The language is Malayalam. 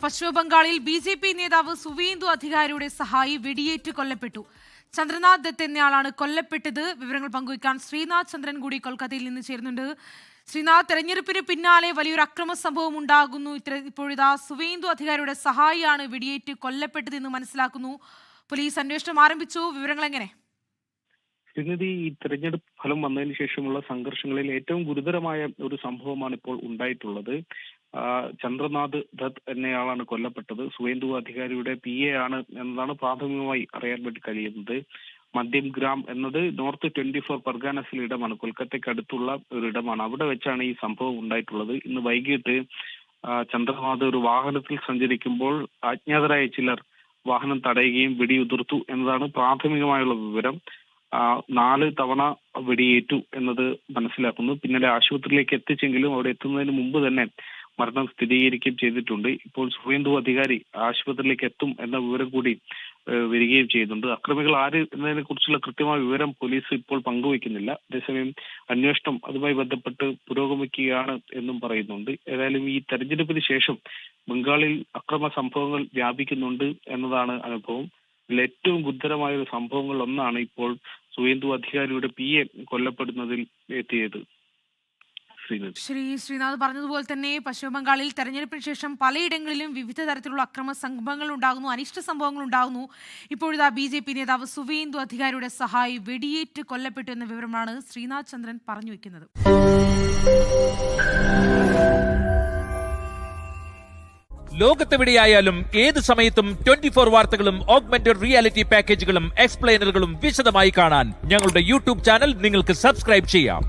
പശ്ചിമബംഗാളിൽ ബി.ജെ.പി. നേതാവ് സുവേന്ദു അധികാരിയുടെ സഹായി വെടിയേറ്റ് കൊല്ലപ്പെട്ടു. ചന്ദ്രനാഥ് ദത്ത് എന്നയാളാണ് കൊല്ലപ്പെട്ടത്. വിവരങ്ങൾ പങ്കുവയ്ക്കാൻ ശ്രീനാഥ് ചന്ദ്രൻ കൂടി കൊൽക്കത്തയിൽ നിന്ന് ചേരുന്നുണ്ട്. ശ്രീനാഥ്, തെരഞ്ഞെടുപ്പിന് പിന്നാലെ വലിയൊരു അക്രമ സംഭവം ഉണ്ടാകുന്നു. ഇപ്പോഴിതാ സുവേന്ദു അധികാരിയുടെ സഹായിയാണ് വെടിയേറ്റ് കൊല്ലപ്പെട്ടതെന്ന് മനസ്സിലാക്കുന്നു. പോലീസ് അന്വേഷണം ആരംഭിച്ചു. വിവരങ്ങൾ എങ്ങനെ? സംഗതി, ഈ തെരഞ്ഞെടുപ്പ് ഫലം വന്നതിന് ശേഷമുള്ള സംഘർഷങ്ങളിൽ ഏറ്റവും ഗുരുതരമായ ഒരു സംഭവമാണ് ഇപ്പോൾ ഉണ്ടായിട്ടുള്ളത്. ചന്ദ്രനാഥ് ദത്ത് എന്നയാളാണ് കൊല്ലപ്പെട്ടത്. സുവേന്ദു അധികാരിയുടെ PA ആണ് എന്നതാണ് പ്രാഥമികമായി അറിയാൻ വേണ്ടി കഴിയുന്നത്. മദ്യം ഗ്രാം എന്നത് നോർത്ത് 24 പർഗാനസിലെ ഇടമാണ്, കൊൽക്കത്തയ്ക്ക് അടുത്തുള്ള ഒരു ഇടമാണ്. അവിടെ വെച്ചാണ് ഈ സംഭവം ഉണ്ടായിട്ടുള്ളത്. ഇന്ന് വൈകിട്ട് ചന്ദ്രനാഥ് ഒരു വാഹനത്തിൽ സഞ്ചരിക്കുമ്പോൾ അജ്ഞാതരായ ചിലർ വാഹനം തടയുകയും വെടിയുതിർത്തു എന്നതാണ് പ്രാഥമികമായുള്ള വിവരം. 4 തവണ വെടിയേറ്റു എന്നത് മനസ്സിലാക്കുന്നു. പിന്നീട് ആശുപത്രിയിലേക്ക് എത്തിച്ചെങ്കിലും അവിടെ എത്തുന്നതിന് മുമ്പ് തന്നെ മരണം സ്ഥിരീകരിക്കുകയും ചെയ്തിട്ടുണ്ട്. ഇപ്പോൾ സുവേന്ദു അധികാരി ആശുപത്രിയിലേക്ക് എത്തും എന്ന വിവരം കൂടി വരികയും ചെയ്യുന്നുണ്ട്. അക്രമികൾ ആര് എന്നതിനെ കുറിച്ചുള്ള കൃത്യമായ വിവരം പോലീസ് ഇപ്പോൾ പങ്കുവയ്ക്കുന്നില്ല. അതേസമയം അന്വേഷണം അതുമായി ബന്ധപ്പെട്ട് പുരോഗമിക്കുകയാണ് എന്നും പറയുന്നുണ്ട്. ഏതായാലും ഈ തെരഞ്ഞെടുപ്പിന് ശേഷം ബംഗാളിൽ അക്രമ സംഭവങ്ങൾ വ്യാപിക്കുന്നുണ്ട് എന്നതാണ് അനുഭവം. ഇതിൽ ഏറ്റവും ഗുരുതരമായ ഒരു സംഭവങ്ങൾ ഒന്നാണ് ഇപ്പോൾ സുവേന്ദു അധികാരിയുടെ PA കൊല്ലപ്പെടുന്നതിൽ എത്തിയത്. ശ്രീനാഥ് പറഞ്ഞതുപോലെ തന്നെ പശ്ചിമബംഗാളിൽ തെരഞ്ഞെടുപ്പിന് ശേഷം പലയിടങ്ങളിലും വിവിധ തരത്തിലുള്ള അക്രമ സംഭവങ്ങൾ ഉണ്ടാകുന്നു, അനിഷ്ട സംഭവങ്ങൾ ഉണ്ടാകുന്നു. ഇപ്പോഴിതാ BJP നേതാവ് സുവേന്ദു അധികാരിയുടെ സഹായി വെടിയേറ്റ് കൊല്ലപ്പെട്ടു എന്ന വിവരമാണ് ശ്രീനാഥ് ചന്ദ്രൻ പറഞ്ഞു വെക്കുന്നത്. ലോകത്തെവിടെയായാലും ഏത് സമയത്തും 24 വാർത്തകളും ഓഗ്മെന്റഡ് റിയാലിറ്റി പാക്കേജുകളും എക്സ്പ്ലെയിനറുകളും വിശദമായി കാണാൻ ഞങ്ങളുടെ YouTube ചാനൽ നിങ്ങൾക്ക് സബ്സ്ക്രൈബ് ചെയ്യാം.